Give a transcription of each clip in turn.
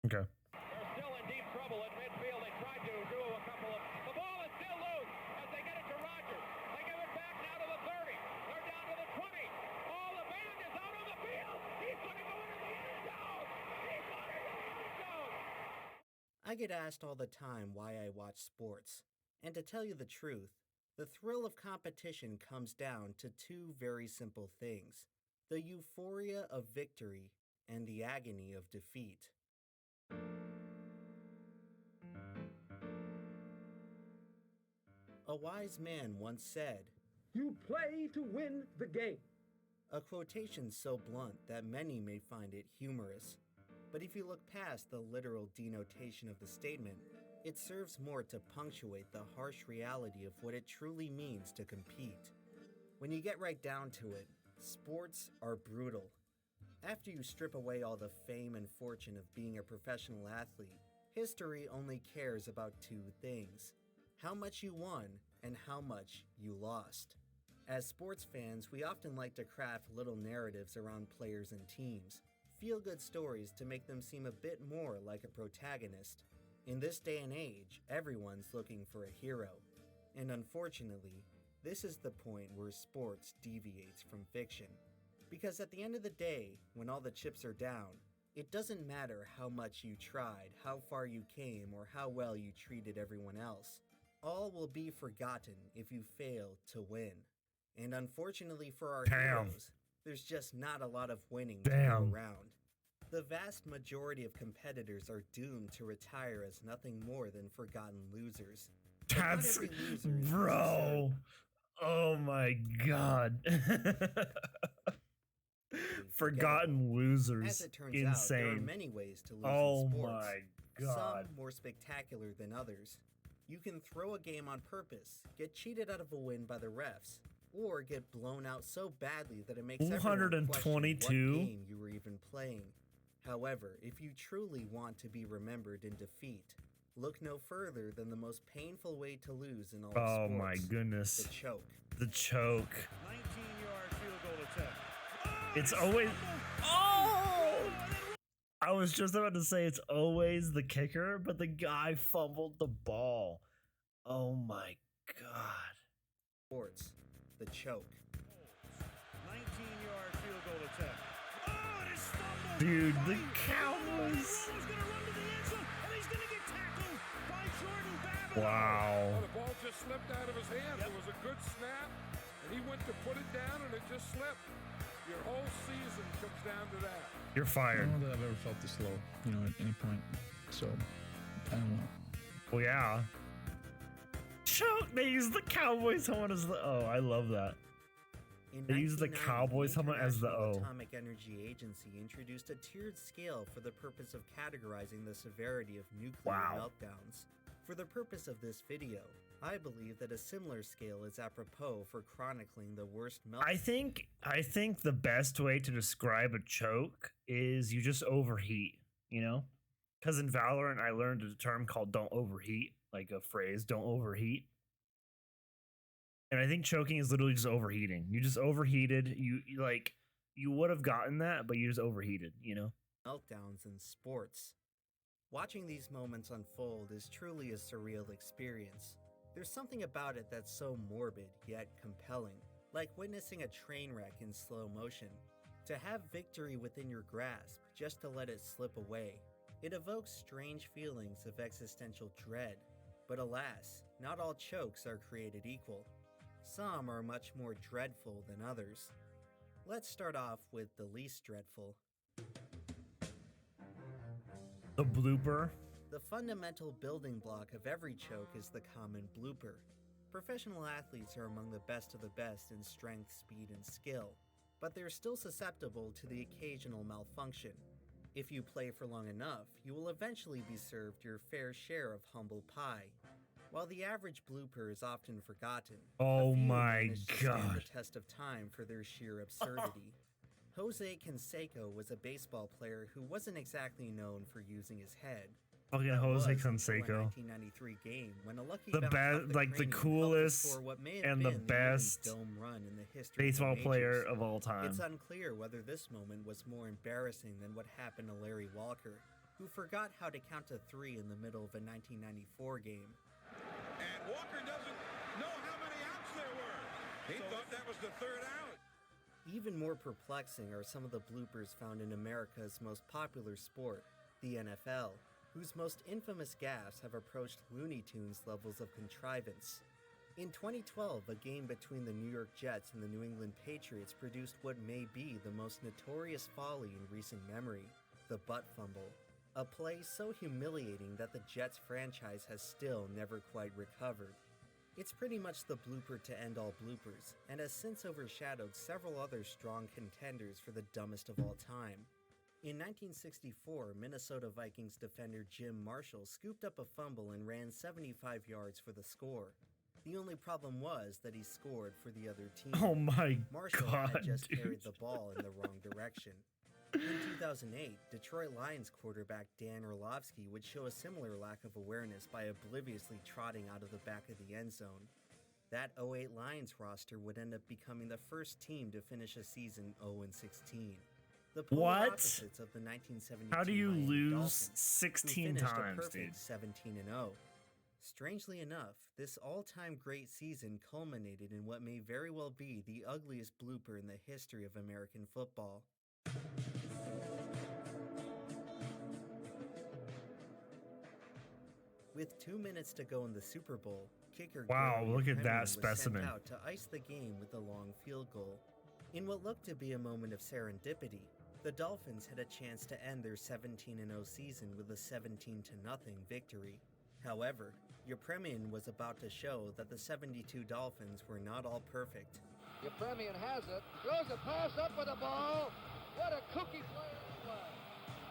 Okay. They're still in deep trouble at midfield. They tried to do a couple of... The ball is still loose as they get it to Rogers. They give it back now to the 30. They're down to the 20. Oh, the band is out on the field. He's going to go into the end zone. He's going into the end zone. I get asked all the time why I watch sports. And to tell you the truth, the thrill of competition comes down to two very simple things: the euphoria of victory and the agony of defeat. A wise man once said, "You play to win the game." a quotation so blunt that many may find it humorous. But if you look past the literal denotation of the statement, it serves more to punctuate the harsh reality of what it truly means to compete. When you get right down to it, sports are brutal. After you strip away all the fame and fortune of being a professional athlete, history only cares about two things: how much you won and how much you lost. As sports fans, we often like to craft little narratives around players and teams, feel-good stories to make them seem a bit more like a protagonist. In this day and age, everyone's looking for a hero. And unfortunately, this is the point where sports deviates from fiction. Because at the end of the day, when all the chips are down, it doesn't matter how much you tried, how far you came, or how well you treated everyone else. All will be forgotten if you fail to win. And unfortunately for our heroes, there's just not a lot of winning to go around. The vast majority of competitors are doomed to retire as nothing more than forgotten losers. That's... Bro! Oh my god. Forgotten losers. As it turns Insane. out, there are many ways to lose in sports. My god. Some more spectacular than others. You can throw a game on purpose, get cheated out of a win by the refs, or get blown out so badly that it makes everyone question what game you were even playing. However, if you truly want to be remembered in defeat, look no further than the most painful way to lose in all of sports. Oh my goodness. The choke. The choke. 19-yard field goal attempt. It's always... Oh! I was just about to say it's always the kicker, but the guy fumbled the ball. Oh my god. Sports. The choke. 19-yard field goal attempt. Oh, and it stumbled. Dude, the Cowboys. He's going to run to the end zone, and he's going to get tackled by Jordan Babbitt. Wow. Oh, the ball just slipped out of his hand. It was a good snap, and he went to put it down, and it just slipped. Your whole season comes down to that. You're fired. I don't know that I've ever felt this low, at any point. So, I don't know. Well, yeah. Choke. They use the Cowboys helmet as the O. I love that. In They use the 1990, Cowboys helmet as the International O. Atomic Energy Agency introduced a tiered scale for the purpose of categorizing the severity of nuclear meltdowns. For the purpose of this video, I believe that a similar scale is apropos for chronicling the worst meltdowns. I think the best way to describe a choke is you just overheat, Because in Valorant, I learned a term called "don't overheat," like a phrase, "don't overheat." And I think choking is literally just overheating. You just overheated. You would have gotten that, but you just overheated, Meltdowns in sports. Watching these moments unfold is truly a surreal experience. There's something about it that's so morbid yet compelling, like witnessing a train wreck in slow motion. To have victory within your grasp, just to let it slip away, it evokes strange feelings of existential dread. But alas, not all chokes are created equal. Some are much more dreadful than others. Let's start off with the least dreadful. The blooper. The fundamental building block of every choke is the common blooper. Professional athletes are among the best of the best in strength, speed, and skill, but they're still susceptible to the occasional malfunction. If you play for long enough, you will eventually be served your fair share of humble pie. While the average blooper is often forgotten, oh a few my manage to stand god. the test of time for their sheer absurdity. Jose Canseco was a baseball player who wasn't exactly known for using his head. Fucking That Jose was until a Canseco. 1993 game when a lucky The bounce best, off the like the cranium helped him coolest score what may have and the been best only dome run in the history baseball of the player majors. of all time. It's unclear whether this moment was more embarrassing than what happened to Larry Walker. who forgot how to count to 3 in the middle of a 1994 game. And Walker doesn't know how many outs there were. He thought that was the third out. Even more perplexing are some of the bloopers found in America's most popular sport, the NFL, whose most infamous gaffes have approached Looney Tunes levels of contrivance. In 2012, a game between the New York Jets and the New England Patriots produced what may be the most notorious folly in recent memory, the butt fumble, a play so humiliating that the Jets franchise has still never quite recovered. It's pretty much the blooper to end all bloopers, and has since overshadowed several other strong contenders for the dumbest of all time. In 1964, Minnesota Vikings defender Jim Marshall scooped up a fumble and ran 75 yards for the score. The only problem was that he scored for the other team. Oh my Marshall god, had just dude. carried the ball in the wrong direction. In 2008, Detroit Lions quarterback Dan Orlovsky would show a similar lack of awareness by obliviously trotting out of the back of the end zone. That 08 Lions roster would end up becoming the first team to finish a season 0-16. The polar What? opposites of the 1972 How do you Miami lose Dolphins, who 16 finished a times, perfect dude? 17-0. Strangely enough, this all-time great season culminated in what may very well be the ugliest blooper in the history of American football. With 2 minutes to go in the Super Bowl, kicker Wow, Gary look at that Yepremian was specimen. sent out to ice the game with a long field goal. In what looked to be a moment of serendipity, the Dolphins had a chance to end their 17-0 season with a 17-0 victory. However, Yepremian was about to show that the 72 Dolphins were not all perfect. Yepremian has it, throws a pass up with the ball. What a cookie play it was.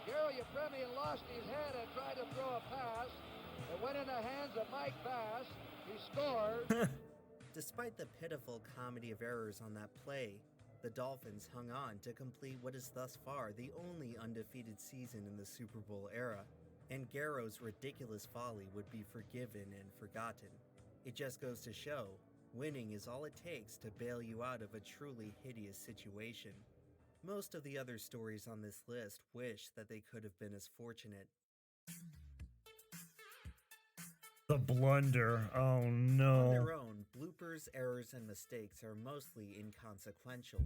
Gary Yepremian lost his head and tried to throw a pass. It went in the hands of Mike Bass. He scored. Despite the pitiful comedy of errors on that play, the Dolphins hung on to complete what is thus far the only undefeated season in the Super Bowl era, and Garrow's ridiculous folly would be forgiven and forgotten. It just goes to show, winning is all it takes to bail you out of a truly hideous situation. Most of the other stories on this list wish that they could have been as fortunate. The blunder. Oh On no. their own, bloopers, errors, and mistakes are mostly inconsequential.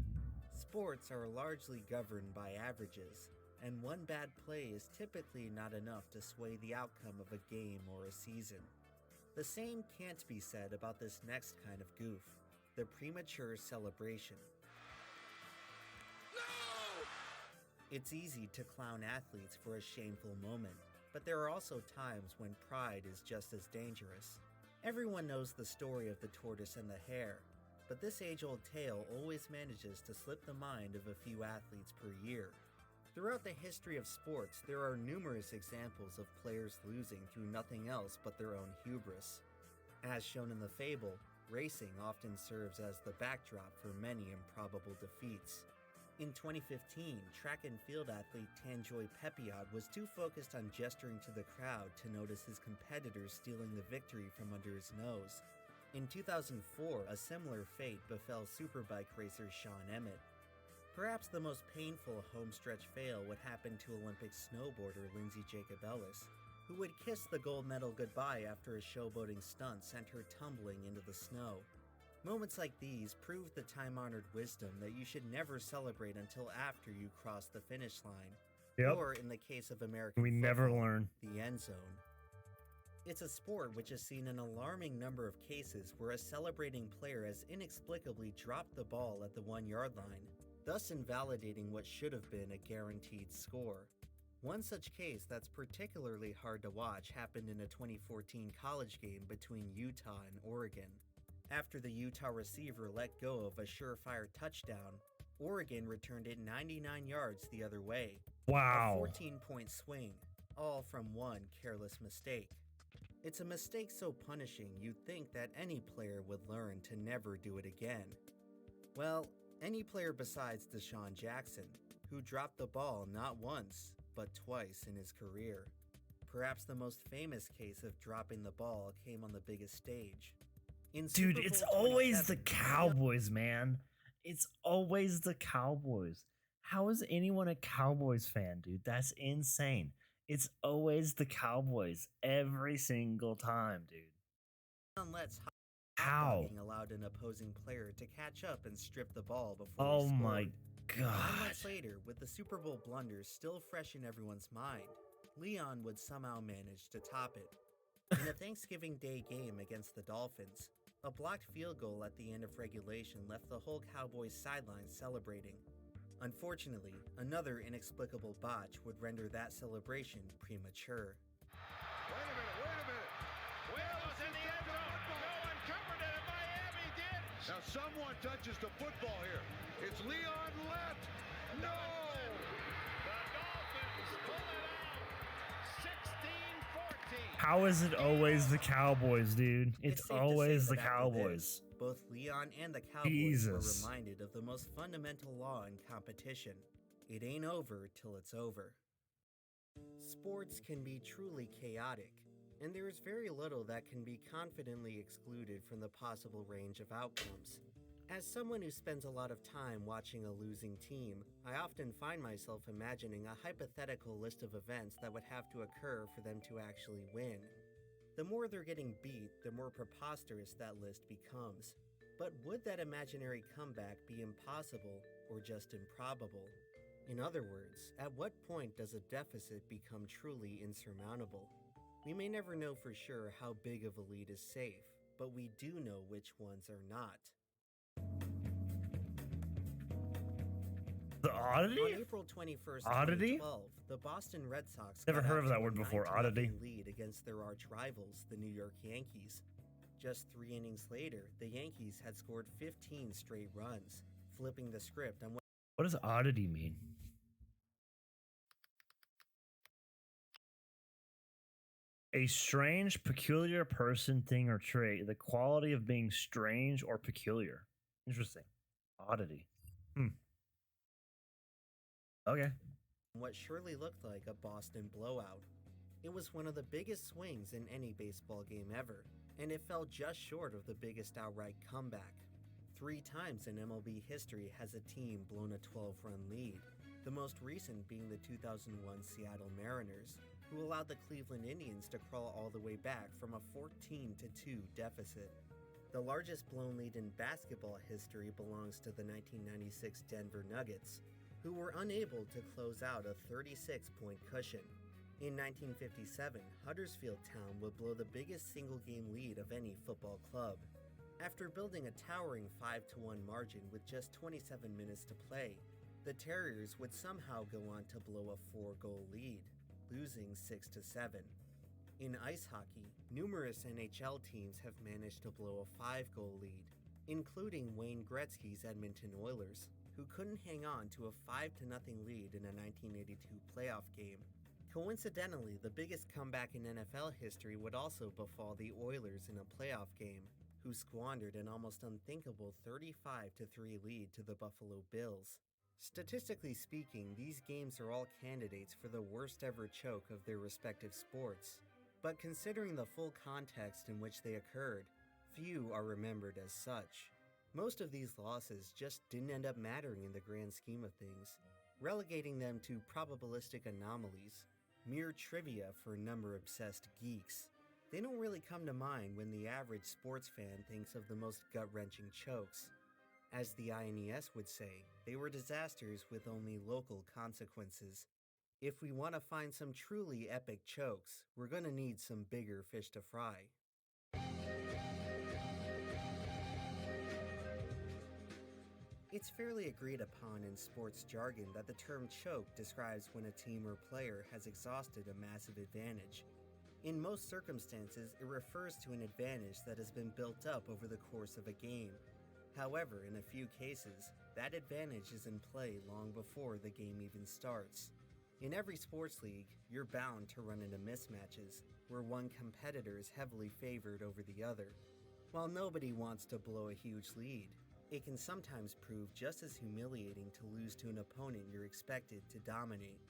Sports are largely governed by averages, and one bad play is typically not enough to sway the outcome of a game or a season. The same can't be said about this next kind of goof, the premature celebration. It's easy to clown athletes for a shameful moment, but there are also times when pride is just as dangerous. Everyone knows the story of the tortoise and the hare, but this age-old tale always manages to slip the mind of a few athletes per year. Throughout the history of sports, there are numerous examples of players losing through nothing else but their own hubris. As shown in the fable, racing often serves as the backdrop for many improbable defeats. In 2015, track and field athlete Tanjoy Pepiot was too focused on gesturing to the crowd to notice his competitors stealing the victory from under his nose. In 2004, a similar fate befell superbike racer Sean Emmett. Perhaps the most painful homestretch fail would happen to Olympic snowboarder Lindsey Jacobellis, who would kiss the gold medal goodbye after a showboating stunt sent her tumbling into the snow. Moments like these prove the time-honored wisdom that you should never celebrate until after you cross the finish line. Yep. Or, in the case of American We never football, learn. the end zone. It's a sport which has seen an alarming number of cases where a celebrating player has inexplicably dropped the ball at the 1-yard line, thus invalidating what should have been a guaranteed score. One such case that's particularly hard to watch happened in a 2014 college game between Utah and Oregon. After the Utah receiver let go of a surefire touchdown, Oregon returned it 99 yards the other way. Wow. A 14-point swing, all from one careless mistake. It's a mistake so punishing you'd think that any player would learn to never do it again. Well, any player besides Deshaun Jackson, who dropped the ball not once, but twice in his career. Perhaps the most famous case of dropping the ball came on the biggest stage. In Dude, Super it's Bowl always the 27, Cowboys, man. It's always the Cowboys. How is anyone a Cowboys fan, dude? That's insane. It's always the Cowboys every sinle time, dude. Unless How? hot-dogging allowed an opposing player to catch up and strip the ball before Oh he my scored. 9 god. months later, with the Super Bowl blunders still fresh in everyone's mind, Leon would somehow manage to top it. In a Thanksgiving Day game against the Dolphins, a blocked field goal at the end of regulation left the whole Cowboys sideline celebrating. Unfortunately, another inexplicable botch would render that celebration premature. Wait a minute. Will was in the end zone. No one covered it, and Miami did. Now someone touches the football here. It's Leon left. No! The Dolphins pull it out. 16-14. How is it always the Cowboys, dude? It's safe to say always the that after Cowboys. this, both Leon and the Cowboys Jesus. were reminded of the most fundamental law in competition. It ain't over till it's over. Sports can be truly chaotic, and there is very little that can be confidently excluded from the possible range of outcomes. As someone who spends a lot of time watching a losing team, I often find myself imagining a hypothetical list of events that would have to occur for them to actually win. The more they're getting beat, the more preposterous that list becomes. But would that imaginary comeback be impossible or just improbable? In other words, at what point does a deficit become truly insurmountable? We may never know for sure how big of a lead is safe, but we do know which ones are not. The oddity? On April 21st, Oddity? 2012, the Boston Red Sox Never got heard out of that to a word before, 9-0 oddity. lead against their arch rivals, the New York Yankees. Just 3 innings later, the Yankees had scored 15 straight runs, flipping the script on What does oddity mean? A strange, peculiar person, thing, or trait. The quality of being strange or peculiar. Interesting. Oddity. Okay. what surely looked like a Boston blowout. It was one of the biggest swings in any baseball game ever, and it fell just short of the biggest outright comeback. 3 times in MLB history has a team blown a 12-run lead, the most recent being the 2001 Seattle Mariners, who allowed the Cleveland Indians to crawl all the way back from a 14-2 deficit. The largest blown lead in basketball history belongs to the 1996 Denver Nuggets, who were unable to close out a 36-point cushion. In 1957, Huddersfield Town would blow the biggest single-game lead of any football club. After building a towering 5-1 margin with just 27 minutes to play, the Terriers would somehow go on to blow a 4-goal lead, losing 6-7. In ice hockey, numerous NHL teams have managed to blow a 5-goal lead, including Wayne Gretzky's Edmonton Oilers, who couldn't hang on to a 5-0 lead in a 1982 playoff game. Coincidentally, the biggest comeback in NFL history would also befall the Oilers in a playoff game, who squandered an almost unthinkable 35-3 lead to the Buffalo Bills. Statistically speaking, these games are all candidates for the worst ever choke of their respective sports. But considering the full context in which they occurred, few are remembered as such. Most of these losses just didn't end up mattering in the grand scheme of things, relegating them to probabilistic anomalies, mere trivia for number-obsessed geeks. They don't really come to mind when the average sports fan thinks of the most gut-wrenching chokes. As the INES would say, they were disasters with only local consequences. If we want to find some truly epic chokes, we're gonna need some bigger fish to fry. It's fairly agreed upon in sports jargon that the term choke describes when a team or player has exhausted a massive advantage. In most circumstances, it refers to an advantage that has been built up over the course of a game. However, in a few cases, that advantage is in play long before the game even starts. In every sports league, you're bound to run into mismatches, where one competitor is heavily favored over the other. While nobody wants to blow a huge lead, it can sometimes prove just as humiliating to lose to an opponent you're expected to dominate.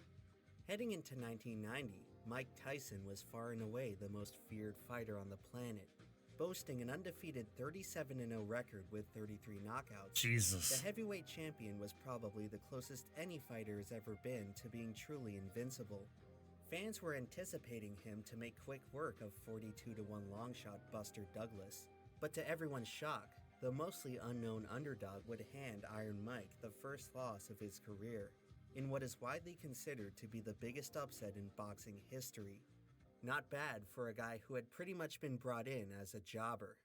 Heading into 1990, Mike Tyson was far and away the most feared fighter on the planet, boasting an undefeated 37-0 record with 33 knockouts. Jesus. The heavyweight champion was probably the closest any fighter has ever been to being truly invincible. Fans were anticipating him to make quick work of 42-1 longshot Buster Douglas, but to everyone's shock, the mostly unknown underdog would hand Iron Mike the first loss of his career, in what is widely considered to be the biggest upset in boxing history. Not bad for a guy who had pretty much been brought in as a jobber.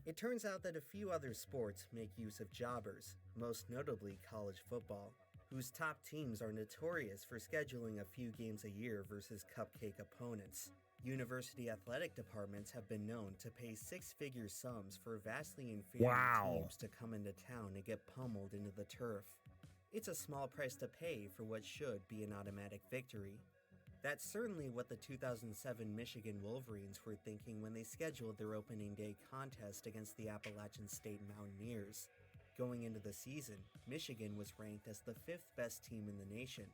It turns out that a few other sports make use of jobbers, most notably college football, whose top teams are notorious for scheduling a few games a year versus cupcake opponents. University athletic departments have been known to pay six-figure sums for vastly inferior teams to come into town and get pummeled into the turf. It's a small price to pay for what should be an automatic victory. That's certainly what the 2007 Michigan Wolverines were thinking when they scheduled their opening day contest against the Appalachian State Mountaineers. Going into the season, Michigan was ranked as the 5th best team in the nation,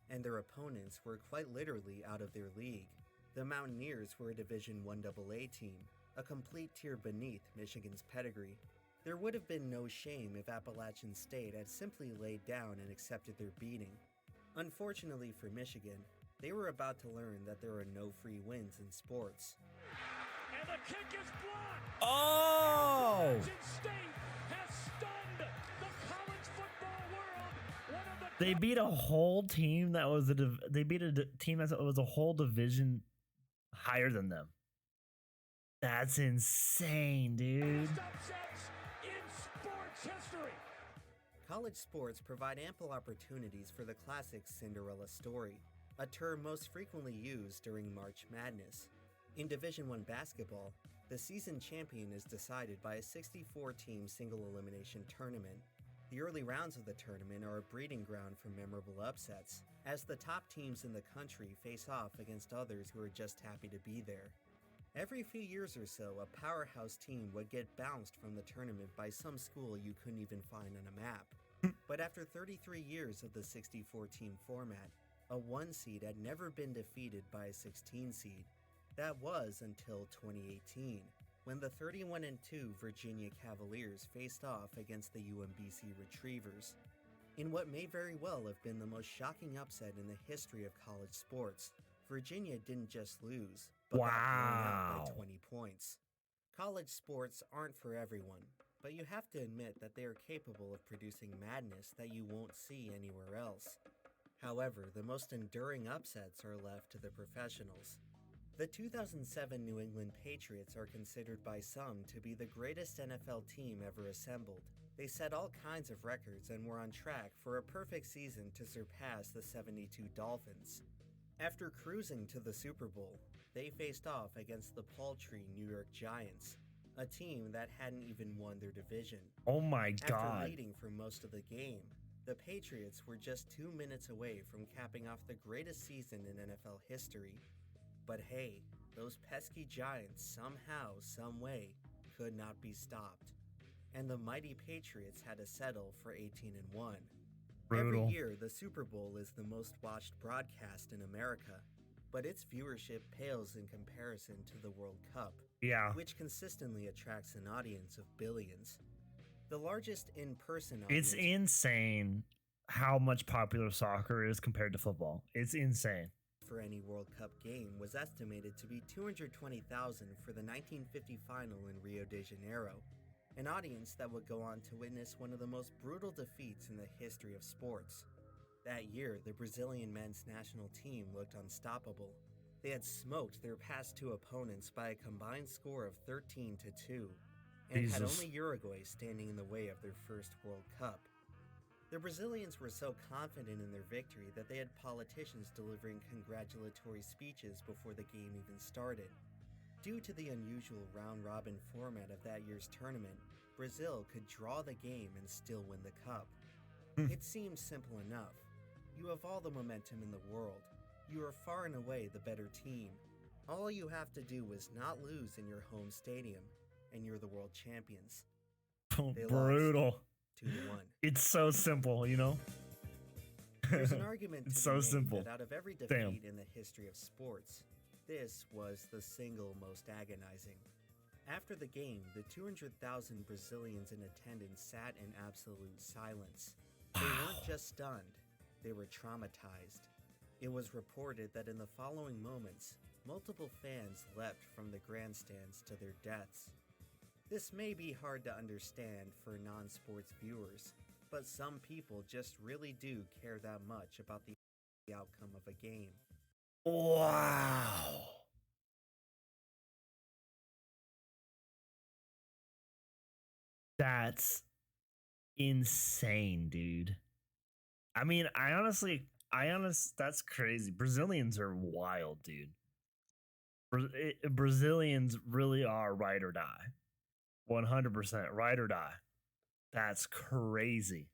and their opponents were quite literally out of their league. The Mountaineers were a Division I AA team, a complete tier beneath Michigan's pedigree. There would have been no shame if Appalachian State had simply laid down and accepted their beating. Unfortunately for Michigan, they were about to learn that there are no free wins in sports. And the kick is blocked. Oh! Appalachian State has stunned the college football world. One of the They beat a whole team that was they beat a team that was a whole division higher than them. That's insane, dude. best upsets in sports history. College sports provide ample opportunities for the classic Cinderella story, a term most frequently used during March Madness. In Division I basketball, the season champion is decided by a 64-team single-elimination tournament. The early rounds of the tournament are a breeding ground for memorable upsets, as the top teams in the country face off against others who are just happy to be there. Every few years or so, a powerhouse team would get bounced from the tournament by some school you couldn't even find on a map. But after 33 years of the 64-team format, a 1 seed had never been defeated by a 16 seed. That was until 2018, when the 31-2 Virginia Cavaliers faced off against the UMBC Retrievers. In what may very well have been the most shocking upset in the history of college sports, Virginia didn't just lose, but got blown out by 20 points. College sports aren't for everyone, but you have to admit that they are capable of producing madness that you won't see anywhere else. However, the most enduring upsets are left to the professionals. The 2007 New England Patriots are considered by some to be the greatest NFL team ever assembled. They set all kinds of records and were on track for a perfect season to surpass the 72 Dolphins. After cruising to the Super Bowl, they faced off against the paltry New York Giants, a team that hadn't even won their division. Oh my God. After leading for most of the game, the Patriots were just 2 minutes away from capping off the greatest season in NFL history. But hey, those pesky Giants somehow, someway, could not be stopped. And the mighty Patriots had to settle for 18-1. Brutal. Every year, the Super Bowl is the most watched broadcast in America, but its viewership pales in comparison to the World Cup, Yeah. which consistently attracts an audience of billions. The largest in-person audience... It's insane how much popular soccer is compared to football. It's insane. For any World Cup game was estimated to be 220,000 for the 1950 final in Rio de Janeiro, an audience that would go on to witness one of the most brutal defeats in the history of sports. That year, the Brazilian men's national team looked unstoppable. They had smoked their past two opponents by a combined score of 13-2, and had only Uruguay standing in the way of their first World Cup. The Brazilians were so confident in their victory that they had politicians delivering congratulatory speeches before the game even started. Due to the unusual round-robin format of that year's tournament, Brazil could draw the game and still win the cup. It seems simple enough. You have all the momentum in the world. You are far and away the better team. All you have to do is not lose in your home stadium, and you're the world champions. They Brutal. 2-1. It's so simple, you know? There's an argument to It's be so made simple. that out of every defeat Damn. in the history of sports, this was the single most agonizing. After the game, the 200,000 Brazilians in attendance sat in absolute silence. They weren't just stunned, they were traumatized. It was reported that in the following moments, multiple fans leapt from the grandstands to their deaths. This may be hard to understand for non-sports viewers, but some people just really do care that much about the outcome of a game. Wow. That's insane, dude. I mean, that's crazy. Brazilians are wild, dude. Brazilians really are ride or die. 100% ride or die. That's crazy.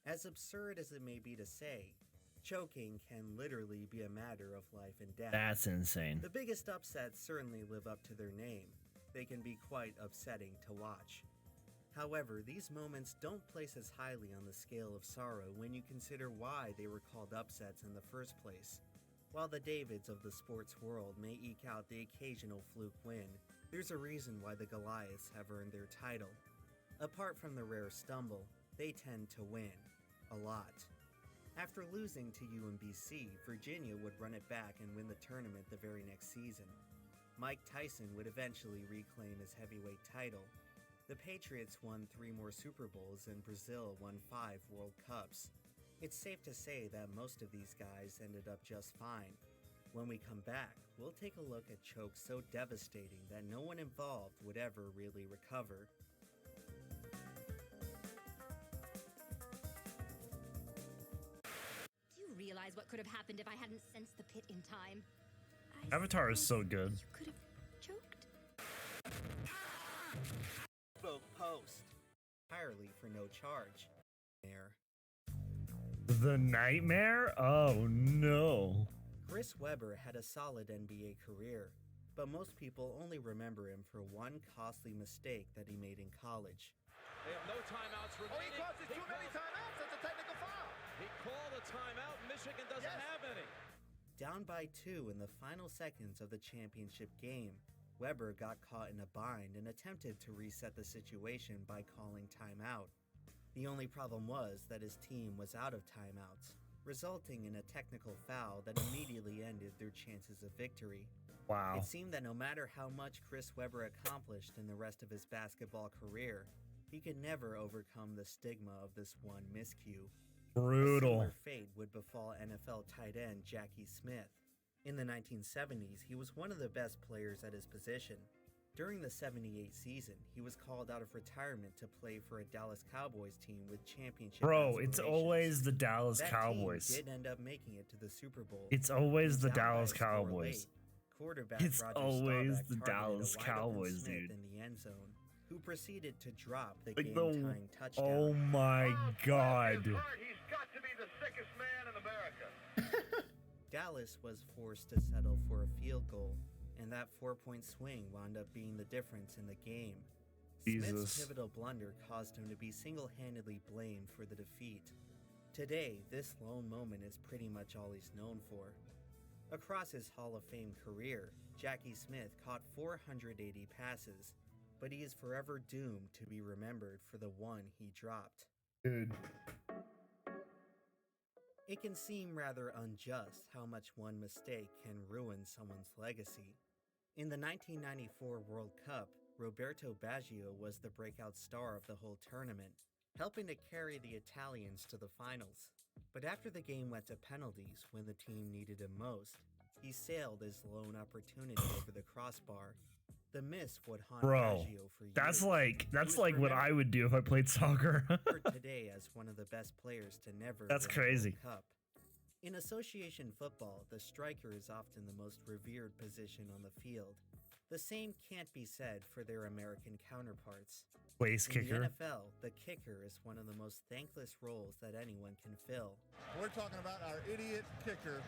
As absurd as it may be to say, choking can literally be a matter of life and death. That's insane. The biggest upsets certainly live up to their name. They can be quite upsetting to watch. However, these moments don't place as highly on the scale of sorrow when you consider why they were called upsets in the first place. While the Davids of the sports world may eke out the occasional fluke win, there's a reason why the Goliaths have earned their title. Apart from the rare stumble, they tend to win. A lot. After losing to UMBC, Virginia would run it back and win the tournament the very next season. Mike Tyson would eventually reclaim his heavyweight title. The Patriots won 3 more Super Bowls and Brazil won 5 World Cups. It's safe to say that most of these guys ended up just fine. When we come back, we'll take a look at chokes so devastating that no one involved would ever really recover. Do you realize what could have happened if I hadn't sensed the pit in time? Avatar is so good. You could have choked. Vote post. Entirely for no charge. There. The Nightmare? Oh no. Chris Webber had a solid NBA career, but most people only remember him for one costly mistake that he made in college. They have no timeouts remaining. Oh, he caused it too many timeouts. That's a technical foul. He called a timeout. Michigan doesn't have any. Down by 2 in the final seconds of the championship game, Webber got caught in a bind and attempted to reset the situation by calling timeout. The only problem was that his team was out of timeouts, resulting in a technical foul that immediately ended their chances of victory. Wow. It seemed that no matter how much Chris Webber accomplished in the rest of his basketball career, he could never overcome the stigma of this one miscue. Brutal. A similar fate would befall NFL tight end Jackie Smith. In the 1970s, he was one of the best players at his position. During the 78 season, he was called out of retirement to play for a Dallas Cowboys team with championship Bro, it's aspirations. always the Dallas That Cowboys. team did end up making it to the Super Bowl. It's always the Down by a Dallas score Cowboys. late, quarterback It's Roger always Staubach the targeted Dallas a wide-open Cowboys, Smith dude. in the end zone, who proceeded to drop the Like game-tying touchdown. oh my god. He's got to be the sickest man in America. Dallas was forced to settle for a field goal, and that 4-point swing wound up being the difference in the game. Smith's Jesus. pivotal blunder caused him to be single-handedly blamed for the defeat. Today, this lone moment is pretty much all he's known for. Across his Hall of Fame career, Jackie Smith caught 480 passes, but he is forever doomed to be remembered for the one he dropped. Dude. It can seem rather unjust how much one mistake can ruin someone's legacy. In the 1994 World Cup, Roberto Baggio was the breakout star of the whole tournament, helping to carry the Italians to the finals. But after the game went to penalties when the team needed him most, he sailed his lone opportunity over the crossbar. The miss would haunt Bro, Baggio for years. that's like was what I would do if I played soccer. remembered today as one of the best players to never That's win a World crazy. Cup. In association football, the striker is often the most revered position on the field. The same can't be said for their American counterparts. Place In kicker. the NFL, the kicker is one of the most thankless roles that anyone can fill. We're talking about our idiot kicker.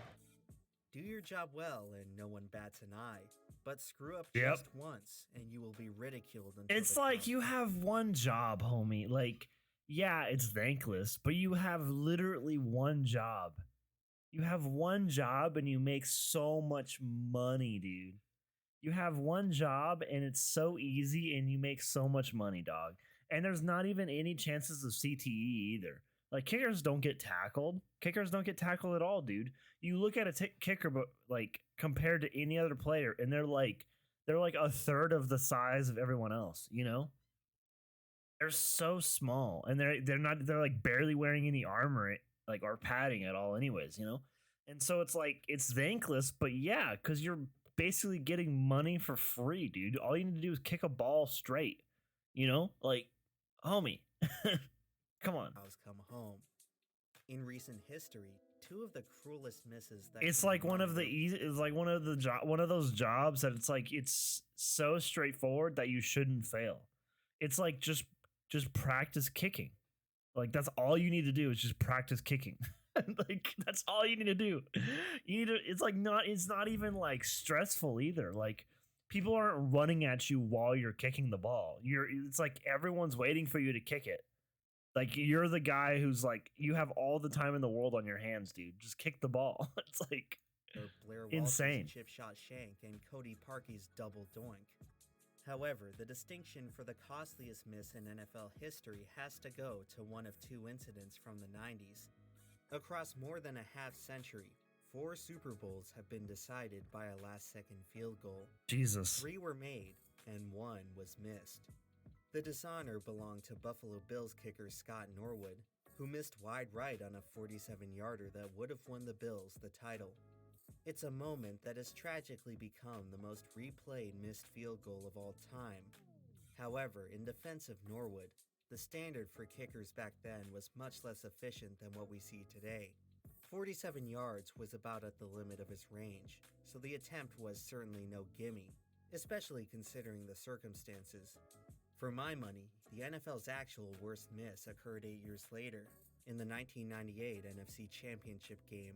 Do your job well and no one bats an eye, but screw up Yep. just once and you will be ridiculed until It's the like cops you come. have one job, homie. Like, yeah, it's thankless, but you have literally one job. You have one job and you make so much money, dude. You have one job and it's so easy and you make so much money, dog. And there's not even any chances of CTE either. Like kickers don't get tackled. Kickers don't get tackled at all, dude. You look at a kicker, but like compared to any other player, and they're like a third of the size of everyone else. You know, they're so small, and they're like barely wearing any armor, like or padding at all, anyways. You know, and so it's like it's thankless, but yeah, because you're basically getting money for free, dude. All you need to do is kick a ball straight. You know, like, homie, come on. Come home. In recent history, two of the cruelest misses that It's can like one of the happen- easy. It's like one of those jobs that it's like it's so straightforward that you shouldn't fail. It's like just practice kicking. Like that's all you need to do is just practice kicking. Like that's all you need to do. You need to. It's like not. It's not even like stressful either. Like people aren't running at you while you're kicking the ball. It's like everyone's waiting for you to kick it. Like you're the guy who's like you have all the time in the world on your hands, dude. Just kick the ball. It's like or Blair insane. Walsh's chip shot shank and Cody Parkey's double doink. However, the distinction for the costliest miss in NFL history has to go to one of two incidents from the 90s. Across more than a half century, 4 Super Bowls have been decided by a last-second field goal. Jesus. 3 were made, and 1 was missed. The dishonor belonged to Buffalo Bills kicker Scott Norwood, who missed wide right on a 47-yarder that would have won the Bills the title. It's a moment that has tragically become the most replayed missed field goal of all time. However, in defense of Norwood, the standard for kickers back then was much less efficient than what we see today. 47 yards was about at the limit of his range, so the attempt was certainly no gimme, especially considering the circumstances. For my money, the NFL's actual worst miss occurred 8 years later, in the 1998 NFC Championship game.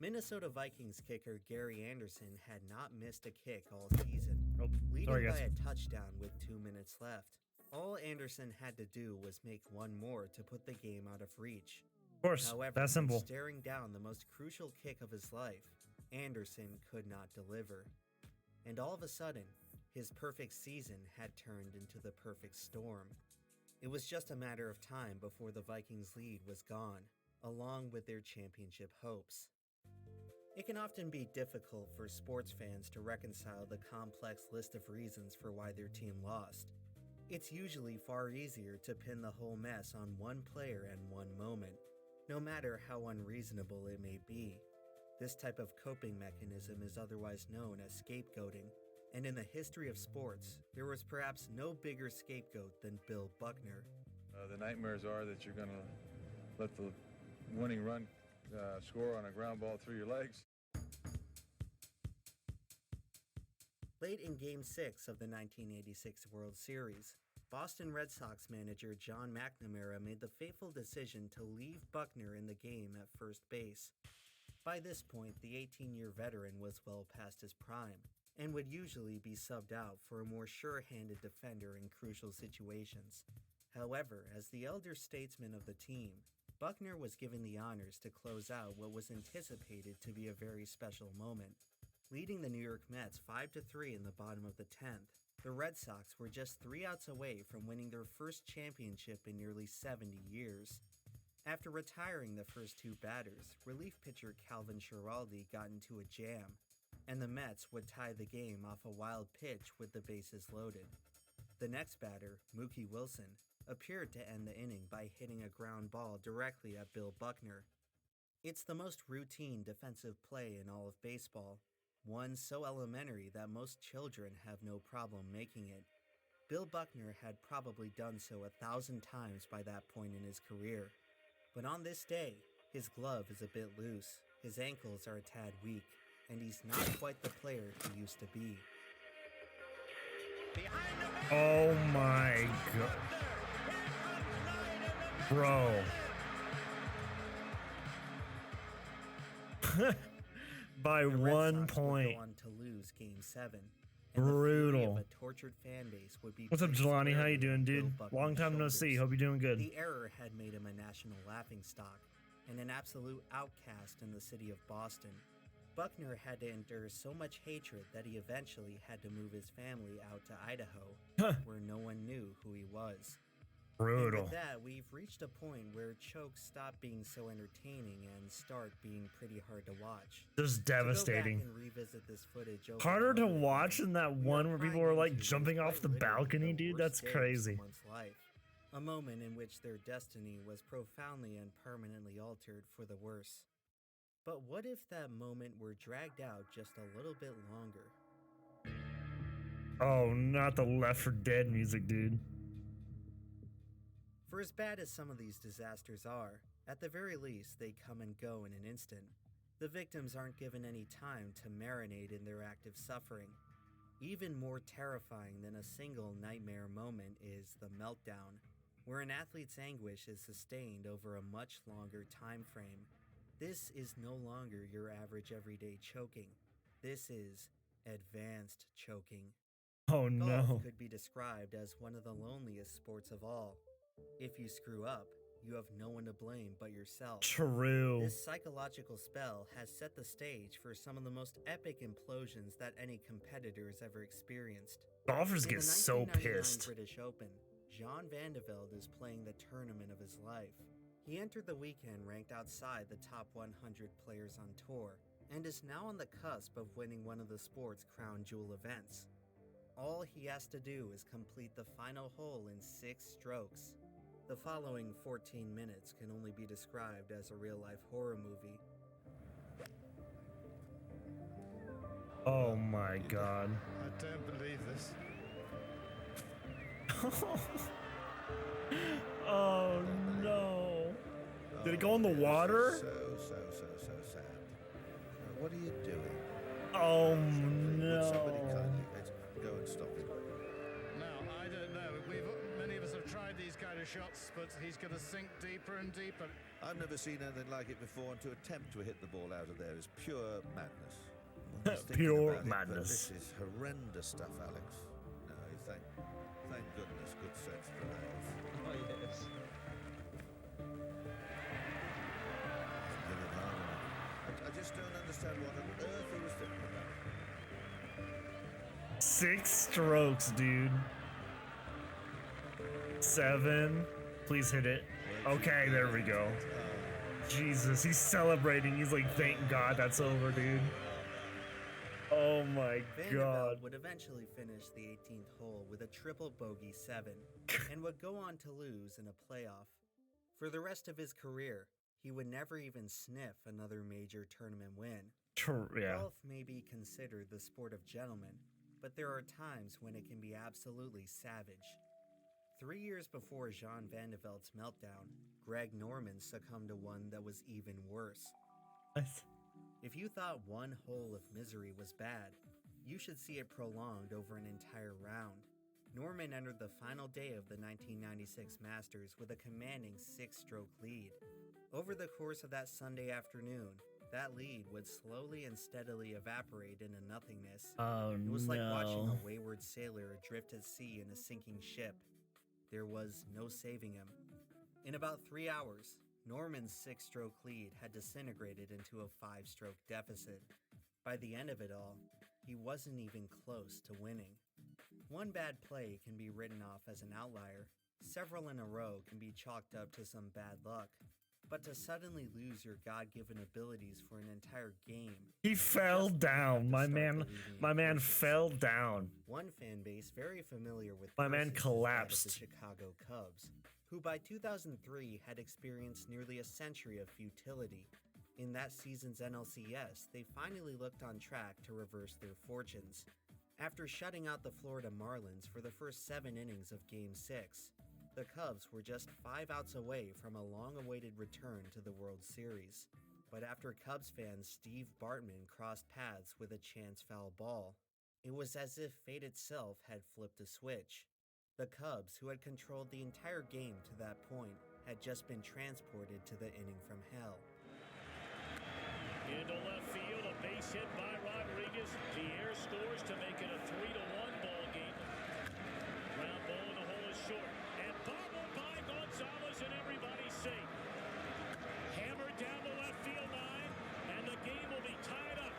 Minnesota Vikings kicker Gary Anderson had not missed a kick all season, leading by a touchdown with 2 minutes left. All Anderson had to do was make one more to put the game out of reach. Of course, However, that's simple. Staring down the most crucial kick of his life, Anderson could not deliver. And all of a sudden, his perfect season had turned into the perfect storm. It was just a matter of time before the Vikings' lead was gone, along with their championship hopes. It can often be difficult for sports fans to reconcile the complex list of reasons for why their team lost. It's usually far easier to pin the whole mess on one player and one moment, no matter how unreasonable it may be. This type of coping mechanism is otherwise known as scapegoating, and in the history of sports, there was perhaps no bigger scapegoat than Bill Buckner. The nightmares are that you're going to let the winning run score on a ground ball through your legs. Late in Game 6 of the 1986 World Series, Boston Red Sox manager John McNamara made the fateful decision to leave Buckner in the game at first base. By this point, the 18-year veteran was well past his prime, and would usually be subbed out for a more sure-handed defender in crucial situations. However, as the elder statesman of the team, Buckner was given the honors to close out what was anticipated to be a very special moment. Leading the New York Mets 5-3 in the bottom of the 10th, the Red Sox were just 3 outs away from winning their first championship in nearly 70 years. After retiring the first 2 batters, relief pitcher Calvin Schiraldi got into a jam, and the Mets would tie the game off a wild pitch with the bases loaded. The next batter, Mookie Wilson, appeared to end the inning by hitting a ground ball directly at Bill Buckner. It's the most routine defensive play in all of baseball, one so elementary that most children have no problem making it. Bill Buckner had probably done so 1,000 times by that point in his career. But on this day, his glove is a bit loose, his ankles are a tad weak, and he's not quite the player he used to be. Oh my god. Bro. By The Red 1 Sox would point. go on to lose Game 7. Brutal. And the fury of a tortured fan base would be What's up, placed Jelani? How you squarely doing, on Bill dude? Buckner's Long time no see. shoulders. Hope you're doing good. The error had made him a national laughingstock and an absolute outcast in the city of Boston. Buckner had to endure so much hatred that he eventually had to move his family out to Idaho, where no one knew who he was. And Brutal. with that, we've reached a point where chokes stop being so entertaining and start being pretty hard to watch. Just To go devastating. back and revisit this footage over Harder and to over watch again, than that we are one where people prying were like into what jumping is off quite the literally balcony, the dude. worst That's day of crazy. someone's life. A moment in which their destiny was profoundly and permanently altered for the worse. But what if that moment were dragged out just a little bit longer? Oh, not the Left 4 Dead music, dude. For as bad as some of these disasters are, at the very least, they come and go in an instant. The victims aren't given any time to marinate in their active suffering. Even more terrifying than a single nightmare moment is the meltdown, where an athlete's anguish is sustained over a much longer time frame. This is no longer your average everyday choking. This is advanced choking. Oh no. Golf could be described as one of the loneliest sports of all. If you screw up, you have no one to blame but yourself. True. This psychological spell has set the stage for some of the most epic implosions that any competitor has ever experienced. Golfers In get the so 1999 pissed. British Open, Jean Van de Velde is playing the tournament of his life. He entered the weekend ranked outside the top 100 players on tour, and is now on the cusp of winning one of the sport's crown jewel events. All he has to do is complete the final hole in 6 strokes. The following 14 minutes can only be described as a real-life horror movie. Oh my god. I don't believe this. Oh no. Did it go in the water? So sad. What are you doing? Oh Would somebody no. kindly go and stop him? Now, I don't know. Many of us have tried these kind of shots, but he's going to sink deeper and deeper. I've never seen anything like it before, and to attempt to hit the ball out of there is pure madness. One is thinking Pure about it, but madness. this is horrendous stuff, Alex. No, thank goodness good sense prevails. Oh, yes. Hit it hard enough. I just don't understand what on earth he was thinking about. 6 strokes, dude. 7. Please hit it. Okay, there we go. Jesus, he's celebrating. He's like, thank God that's over, dude. Oh my Van de god. Velde would eventually finish the 18th hole with a triple bogey 7, and would go on to lose in a playoff. For the rest of his career, he would never even sniff another major tournament win. Yeah. Golf may be considered the sport of gentlemen, but there are times when it can be absolutely savage. 3 years before Jean Van de Velde's meltdown, Greg Norman succumbed to one that was even worse. If you thought one hole of misery was bad, you should see it prolonged over an entire round. Norman entered the final day of the 1996 Masters with a commanding 6-stroke lead. Over the course of that Sunday afternoon, that lead would slowly and steadily evaporate into nothingness. Oh It was like watching no. a wayward sailor adrift at sea in a sinking ship. There was no saving him. In about 3 hours, Norman's 6-stroke lead had disintegrated into a 5-stroke deficit. By the end of it all, he wasn't even close to winning. One bad play can be written off as an outlier. Several in a row can be chalked up to some bad luck. But to suddenly lose your God-given abilities for an entire game... He fell just down. to My start man believing my in man coaches. fell down. One fan base very familiar with My man coaches is that of collapsed. the Chicago Cubs, who by 2003 had experienced nearly a century of futility. In that season's NLCS, they finally looked on track to reverse their fortunes. After shutting out the Florida Marlins for the first 7 innings of Game 6, the Cubs were just 5 outs away from a long-awaited return to the World Series. But after Cubs fan Steve Bartman crossed paths with a chance foul ball, it was as if fate itself had flipped a switch. The Cubs, who had controlled the entire game to that point, had just been transported to the inning from hell. Into left field, a base hit by Rodriguez. Pierre scores to make it a 3-1 ball game. Ground ball in the hole is short. And bobbled by Gonzalez, and everybody's safe. Hammered down the left field line, and the game will be tied up.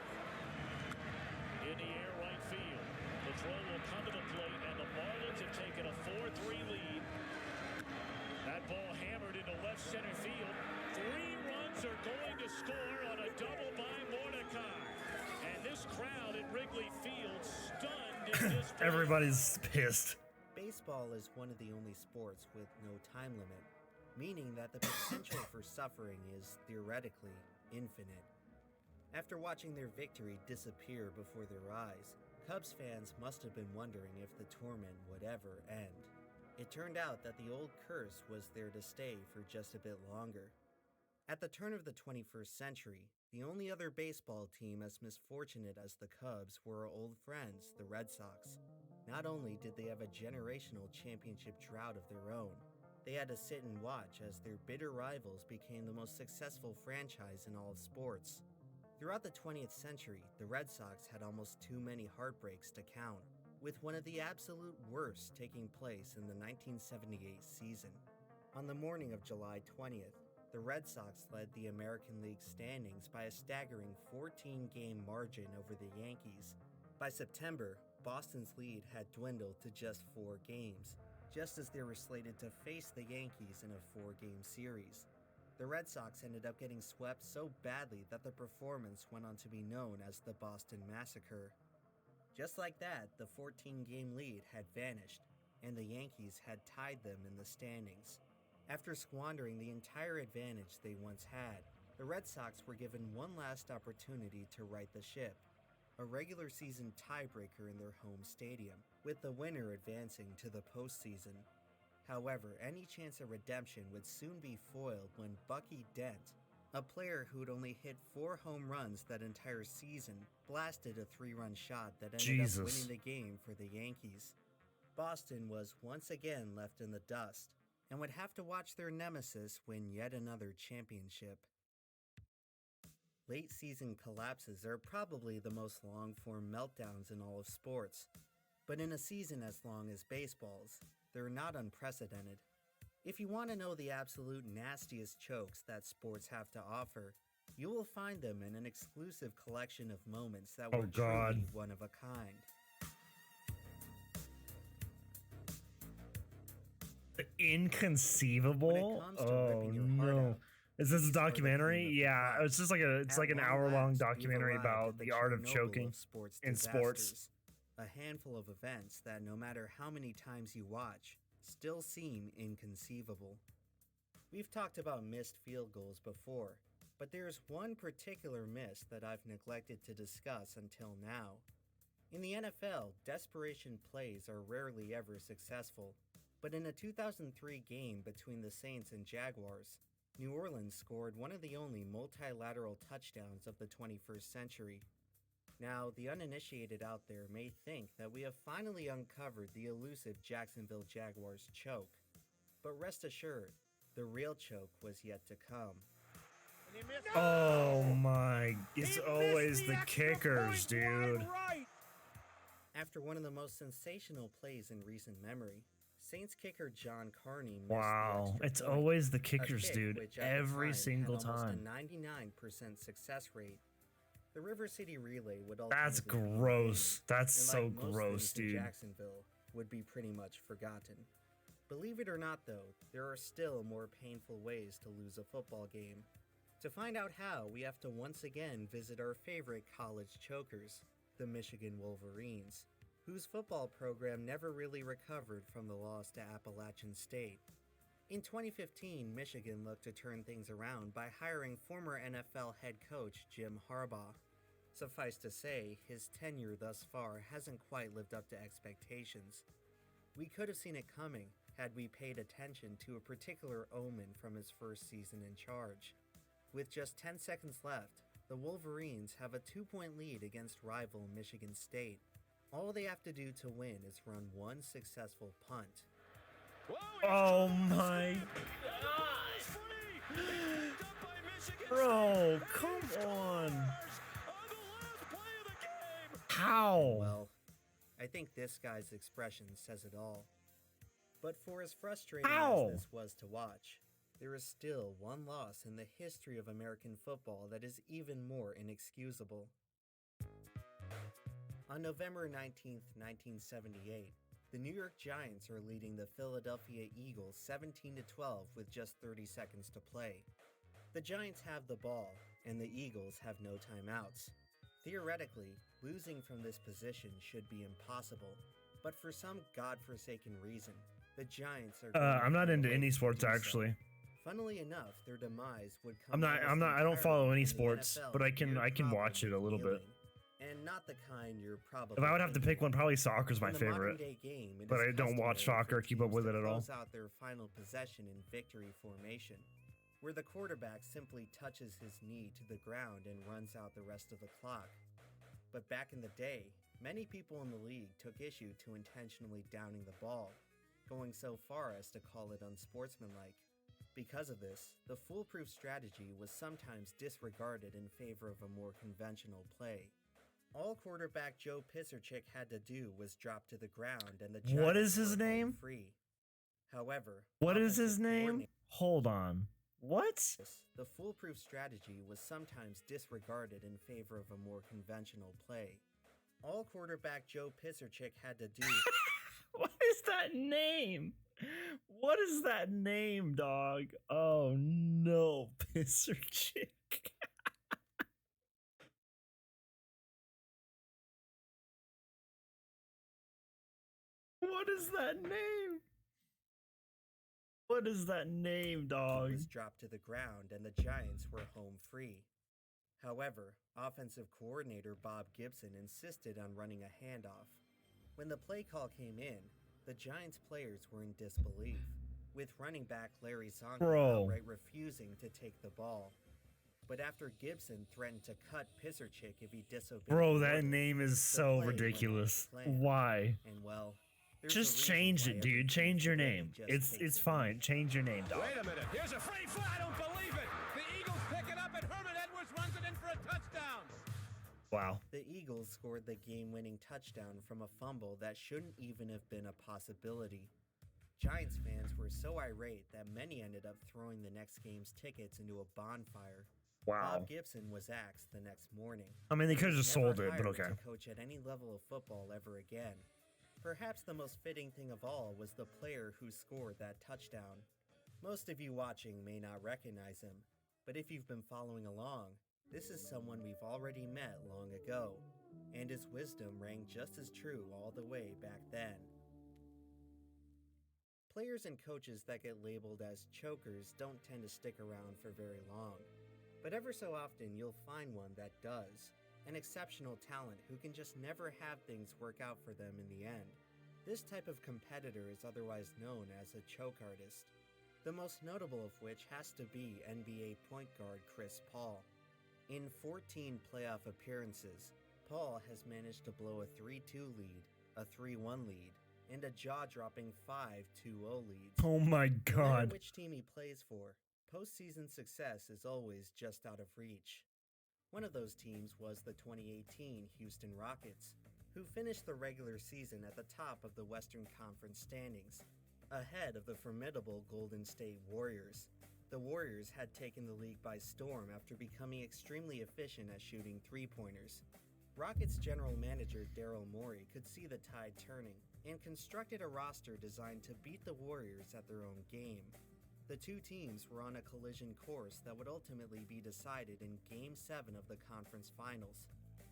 In the air, right field. The throw will come to the plate, and the Marlins have taken a 4-3 lead. across center field. 3 runs are going to score on a double by Mordecai. And this crowd at Wrigley Field stunned in disbelief. Everybody's pissed. Baseball is one of the only sports with no time limit, meaning that the potential for suffering is theoretically infinite. After watching their victory disappear before their eyes, Cubs fans must have been wondering if the torment would ever end. It turned out that the old curse was there to stay for just a bit longer. At the turn of the 21st century, the only other baseball team as misfortunate as the Cubs were our old friends, the Red Sox. Not only did they have a generational championship drought of their own, they had to sit and watch as their bitter rivals became the most successful franchise in all of sports. Throughout the 20th century, the Red Sox had almost too many heartbreaks to count, with one of the absolute worst taking place in the 1978 season. On the morning of July 20th, the Red Sox led the American League standings by a staggering 14-game margin over the Yankees. By September, Boston's lead had dwindled to just 4 games, just as they were slated to face the Yankees in a 4-game series. The Red Sox ended up getting swept so badly that the performance went on to be known as the Boston Massacre. Just like that, the 14-game lead had vanished, and the Yankees had tied them in the standings. After squandering the entire advantage they once had, the Red Sox were given one last opportunity to right the ship, a regular season tiebreaker in their home stadium, with the winner advancing to the postseason. However, any chance of redemption would soon be foiled when Bucky Dent, a player who'd only hit 4 home runs that entire season, blasted a 3-run shot that ended up winning the game for the Yankees. Boston was once again left in the dust, and would have to watch their nemesis win yet another championship. Late season collapses are probably the most long-form meltdowns in all of sports, but in a season as long as baseball's, they're not unprecedented. If you want to know the absolute nastiest chokes that sports have to offer, you will find them in an exclusive collection of moments that were truly one of a kind. Inconceivable? Oh no. Is this a documentary? Yeah, it's just like an hour-long documentary about the art of choking in sports. A handful of events that no matter how many times you watch, still seem inconceivable. We've talked about missed field goals before, but there's one particular miss that I've neglected to discuss until now. In the NFL, desperation plays are rarely ever successful, but in a 2003 game between the Saints and Jaguars, New Orleans scored one of the only multilateral touchdowns of the 21st century. Now, the uninitiated out there may think that we have finally uncovered the elusive Jacksonville Jaguars choke, but rest assured, the real choke was yet to come. Oh my, it's always the kickers, dude. After one of the most sensational plays in recent memory, Saints kicker John Carney missed wow, the it's extra point, always the a kickers, kick dude. which at Every the time single had time. almost a 99% success rate. The River City Relay would That's ultimately win the gross. game, That's and so like most gross, things in dude. Jacksonville would be pretty much forgotten. Believe it or not, though, there are still more painful ways to lose a football game. To find out how, we have to once again visit our favorite college chokers, the Michigan Wolverines, whose football program never really recovered from the loss to Appalachian State. In 2015, Michigan looked to turn things around by hiring former NFL head coach Jim Harbaugh. Suffice to say, his tenure thus far hasn't quite lived up to expectations. We could have seen it coming had we paid attention to a particular omen from his first season in charge. With just 10 seconds left, the Wolverines have a 2-point lead against rival Michigan State. All they have to do to win is run one successful punt. Oh my god! Bro, come on! How? Well, I think this guy's expression says it all. But for as frustrating as this was to watch, there is still one loss in the history of American football that is even more inexcusable. On November 19th, 1978, The New York Giants are leading the Philadelphia Eagles 17-12 with just 30 seconds to play. The Giants have the ball, and the Eagles have no timeouts. Theoretically, losing from this position should be impossible, but for some godforsaken reason, the Giants are. I'm not into any any sports actually. Funnily enough, their demise would come. I don't follow any entirely from the sports, NFL's but I can weird watch it a problem little bit. kneeling, and not the kind you're probably. If I would have to pick one, probably soccer's my In the favorite. modern-day game, it But is I don't watch customary soccer, for keep up teams with to it at all. close out their final possession in victory formation, where the quarterback simply touches his knee to the ground and runs out the rest of the clock. But back in the day, many people in the league took issue to intentionally downing the ball, going so far as to call it unsportsmanlike. Because of this, the foolproof strategy was sometimes disregarded in favor of a more conventional play. All quarterback Joe Pisarcik had to do was drop to the ground and the Giants What is his were home name? free. However, What is his offensive name? coordinator- Hold on. What? The foolproof strategy was sometimes disregarded in favor of a more conventional play. All quarterback Joe Pisarcik had to do. What is that name? What is that name, dog? Oh no, Pisser Chick. What is that name? What is that name, dog? Was dropped to the ground and the Giants were home free. However, offensive coordinator Bob Gibson insisted on running a handoff. When the play call came in, the Giants players were in disbelief, with running back Larry Zonka outright refusing to take the ball. But after Gibson threatened to cut Pisarcik if he disobeyed, Bro, that name is so ridiculous. Why? And well, just change it, dude. Change your name. It's fine. Change your name, dog. Wait a minute. Here's a free fly. I don't believe it. The Eagles pick it up, and Herman Edwards runs it in for a touchdown. Wow. The Eagles scored the game-winning touchdown from a fumble that shouldn't even have been a possibility. Giants fans were so irate that many ended up throwing the next game's tickets into a bonfire. Wow. Bob Gibson was axed the next morning. I mean, they could have just Never sold it, but hired okay. to coach at any level of football ever again. Perhaps the most fitting thing of all was the player who scored that touchdown. Most of you watching may not recognize him, but if you've been following along, this is someone we've already met long ago, and his wisdom rang just as true all the way back then. Players and coaches that get labeled as chokers don't tend to stick around for very long, but ever so often you'll find one that does. An exceptional talent who can just never have things work out for them in the end. This type of competitor is otherwise known as a choke artist, the most notable of which has to be NBA point guard Chris Paul. In 14 playoff appearances, Paul has managed to blow a 3-2 lead, a 3-1 lead, and a jaw-dropping 5-2-0 lead. Oh my No matter god. which team he plays for, postseason success is always just out of reach. One of those teams was the 2018 Houston Rockets, who finished the regular season at the top of the Western Conference standings, ahead of the formidable Golden State Warriors. The Warriors had taken the league by storm after becoming extremely efficient at shooting three-pointers. Rockets general manager Daryl Morey could see the tide turning and constructed a roster designed to beat the Warriors at their own game. The two teams were on a collision course that would ultimately be decided in Game 7 of the conference finals.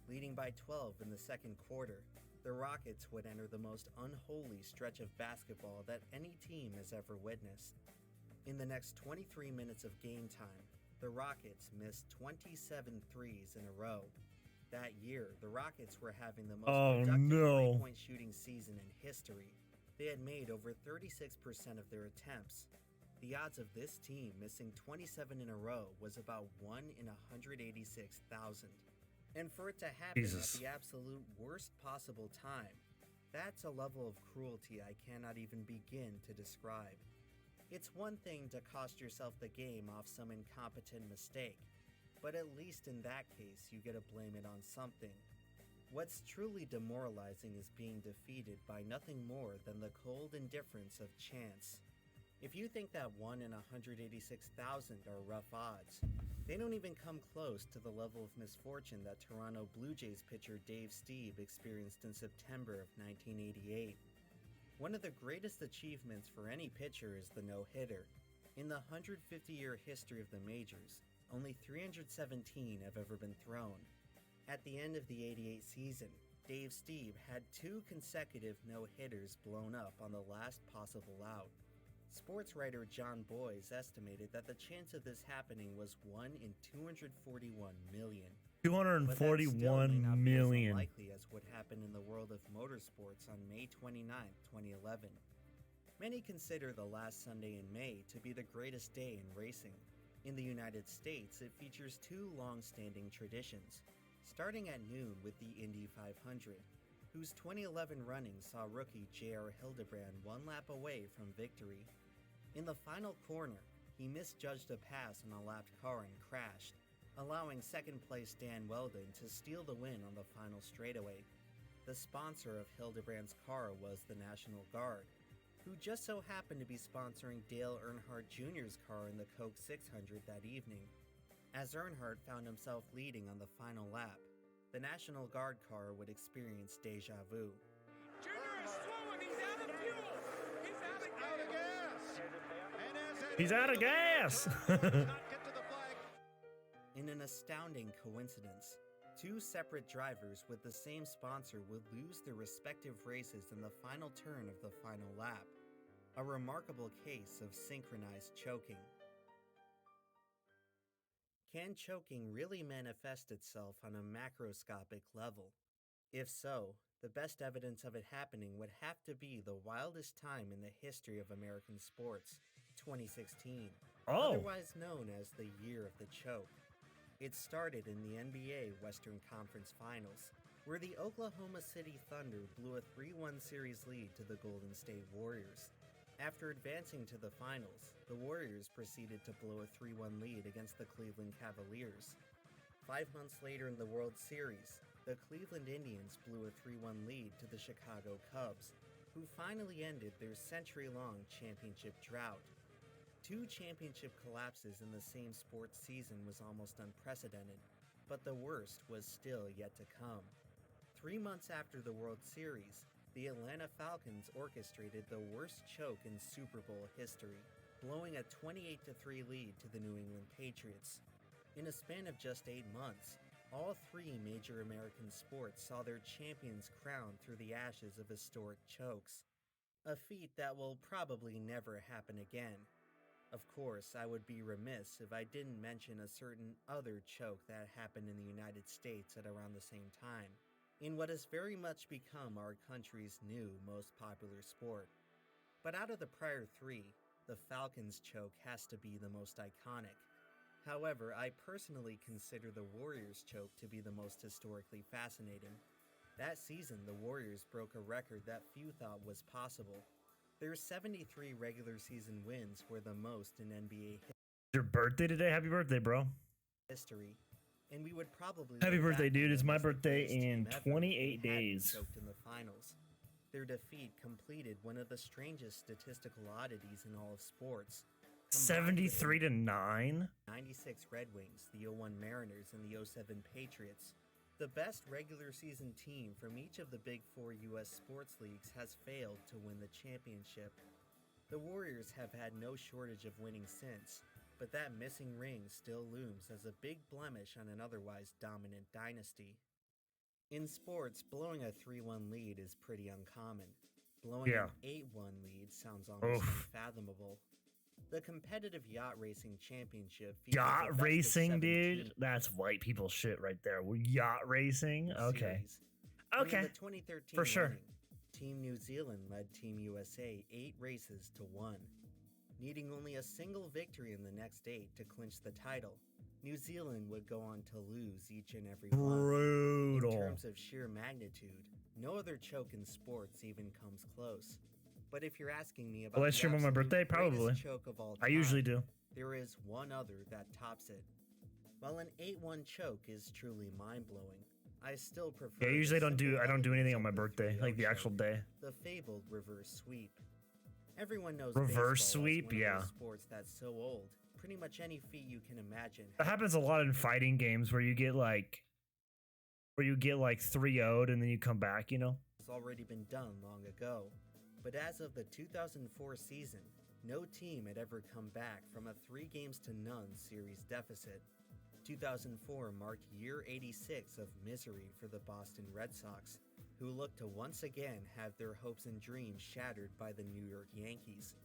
Leading by 12 in the second quarter, the Rockets would enter the most unholy stretch of basketball that any team has ever witnessed. In the next 23 minutes of game time, the Rockets missed 27 threes in a row. That year, the Rockets were having the most productive three-point shooting season in history. They had made over 36% of their attempts. The odds of this team missing 27 in a row was about 1 in 186,000. And for it to happen at the absolute worst possible time, that's a level of cruelty I cannot even begin to describe. It's one thing to cost yourself the game off some incompetent mistake, but at least in that case you get to blame it on something. What's truly demoralizing is being defeated by nothing more than the cold indifference of chance. If you think that 1 in 186,000 are rough odds, they don't even come close to the level of misfortune that Toronto Blue Jays pitcher Dave Stieb experienced in September of 1988. One of the greatest achievements for any pitcher is the no-hitter. In the 150-year history of the majors, only 317 have ever been thrown. At the end of the '88 season, Dave Stieb had 2 consecutive no-hitters blown up on the last possible out. Sports writer John Boyes estimated that the chance of this happening was 1 in 241 million. 241 million. As unlikely as what happened in the world of motorsports on May 29, 2011. Many consider the last Sunday in May to be the greatest day in racing. In the United States, it features 2 long-standing traditions, starting at noon with the Indy 500, whose 2011 running saw rookie J.R. Hildebrand 1 lap away from victory. In the final corner, he misjudged a pass on a lapped car and crashed, allowing second-place Dan Weldon to steal the win on the final straightaway. The sponsor of Hildebrand's car was the National Guard, who just so happened to be sponsoring Dale Earnhardt Jr.'s car in the Coke 600 that evening. As Earnhardt found himself leading on the final lap, the National Guard car would experience deja vu. Junior is slowing. He's out of fuel. He's out of gas. He's out of gas! In an astounding coincidence, 2 separate drivers with the same sponsor would lose their respective races in the final turn of the final lap. A remarkable case of synchronized choking. Can choking really manifest itself on a macroscopic level? If so, the best evidence of it happening would have to be the wildest time in the history of American sports, 2016, otherwise known as the Year of the Choke. It started in the NBA Western Conference Finals, where the Oklahoma City Thunder blew a 3-1 series lead to the Golden State Warriors. After advancing to the finals, the Warriors proceeded to blow a 3-1 lead against the Cleveland Cavaliers. 5 months later in the World Series, the Cleveland Indians blew a 3-1 lead to the Chicago Cubs, who finally ended their century-long championship drought. 2 championship collapses in the same sports season was almost unprecedented, but the worst was still yet to come. 3 months after the World Series, the Atlanta Falcons orchestrated the worst choke in Super Bowl history, blowing a 28-3 lead to the New England Patriots. In a span of just 8 months, all 3 major American sports saw their champions crowned through the ashes of historic chokes. A feat that will probably never happen again. Of course, I would be remiss if I didn't mention a certain other choke that happened in the United States at around the same time, in what has very much become our country's new most popular sport. But out of the prior 3, the Falcons choke has to be the most iconic. However, I personally consider the Warriors choke to be the most historically fascinating. That season, the Warriors broke a record that few thought was possible. Their 73 regular season wins were the most in NBA Your birthday today? Happy birthday, bro. history, and we would probably Happy look birthday, back dude. on It's them my as the birthday greatest in team ever if 28 they hadn't days. choked in the finals. Their defeat completed one of the strangest statistical oddities in all of sports. Combined with 73 to 9? 96 Red Wings, the 01 Mariners, and the 07 Patriots. The best regular season team from each of the Big Four U.S. sports leagues has failed to win the championship. The Warriors have had no shortage of winning since, but that missing ring still looms as a big blemish on an otherwise dominant dynasty. In sports, blowing a 3-1 lead is pretty uncommon. Blowing an 8-1 lead sounds almost unfathomable. The competitive yacht racing championship features a best Yacht of racing, 7 dude? teams. That's white people shit right there. Yacht racing? Okay. Series. In Okay. the 2013 For sure. running, Team New Zealand led Team USA 8 races to 1. Needing only a single victory in the next 8 to clinch the title, New Zealand would go on to lose each and every one. Brutal. In terms of sheer magnitude, no other choke in sports even comes close. But if you're asking me about Will I the stream on my absolute birthday? greatest Probably. choke of all I usually time, do. there is one other that tops it. While an 8-1 choke is truly mind-blowing, I still prefer Yeah, the usually I don't do simple anything elegance on my of the birthday, 3-0 like the actual choke, day. the fabled reverse sweep. Everyone knows Reverse baseball sweep? as one Yeah. of those sports that's so old. Pretty much any feat you can imagine That happens a lot in fighting games where you get 3-0'd and then you come back, you know? has already been done long ago. But as of the 2004 season, no team had ever come back from a 3-0 series deficit. 2004 marked year 86 of misery for the Boston Red Sox, who looked to once again have their hopes and dreams shattered by the New York Yankees.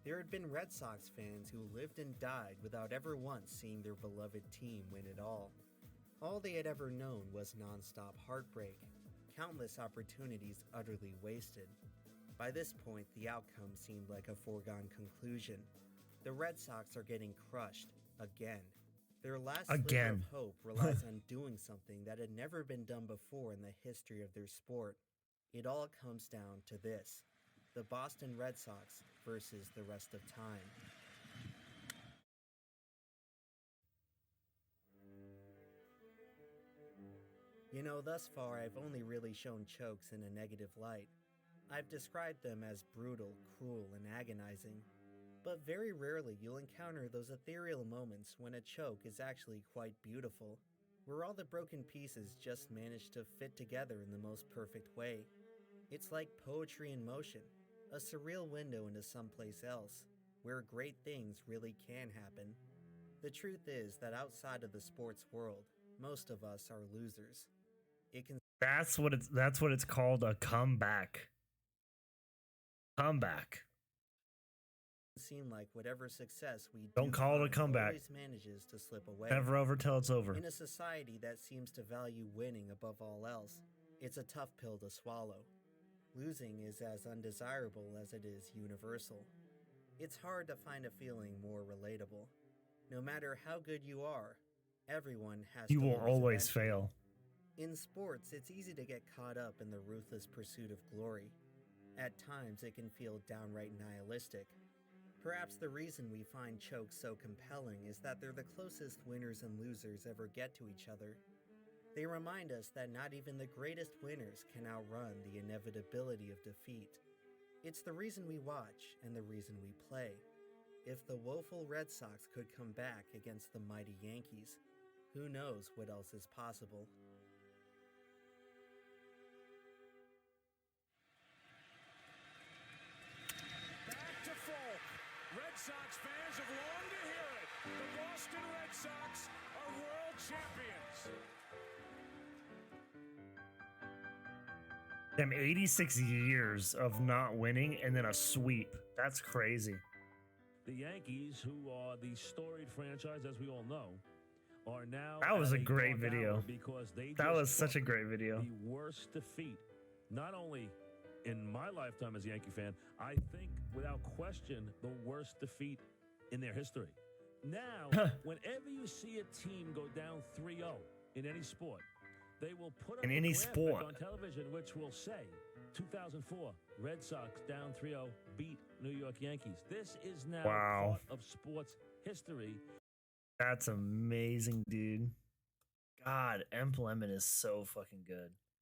There had been Red Sox fans who lived and died without ever once seeing their beloved team win it all. All they had ever known was nonstop heartbreak, countless opportunities utterly wasted. By this point, the outcome seemed like a foregone conclusion. The Red Sox are getting crushed again. Their last sliver of hope relies on doing something that had never been done before in the history of their sport. It all comes down to this: the Boston Red Sox versus the rest of time. You know, thus far I've only really shown chokes in a negative light. I've described them as brutal, cruel, and agonizing. But very rarely you'll encounter those ethereal moments when a choke is actually quite beautiful, where all the broken pieces just manage to fit together in the most perfect way. It's like poetry in motion, a surreal window into someplace else, where great things really can happen. The truth is that outside of the sports world, most of us are losers. It can That's what it's called, a comeback. Comeback. seem like whatever success we Don't call it a comeback. always manages to slip away. Never over till it's over. In a society that seems to value winning above all else, it's a tough pill to swallow. Losing is as undesirable as it is universal. It's hard to find a feeling more relatable. No matter how good you are, everyone has You to will lose always eventually. fail. In sports, it's easy to get caught up in the ruthless pursuit of glory. At times, it can feel downright nihilistic. Perhaps the reason we find chokes so compelling is that they're the closest winners and losers ever get to each other. They remind us that not even the greatest winners can outrun the inevitability of defeat. It's the reason we watch and the reason we play. If the woeful Red Sox could come back against the mighty Yankees, who knows what else is possible? Back to Folk. Red Sox fans have longed to hear it. The Boston Red Sox are world champions. Them 86 years of not winning and then a sweep. That's crazy. The Yankees, who are the storied franchise, as we all know, are now. That was at a great dark video. hour because they That just was such a took great video. The worst defeat, not only in my lifetime as a Yankee fan, I think without question the worst defeat in their history. Now, whenever you see a team go down 3-0 in any sport, they will put up In a any graphic sport. on television which will say 2004 Red Sox down 3-0 beat New York Yankees. This is now Wow. part of sports history. That's amazing, dude. God, EmpLemon is so fucking good.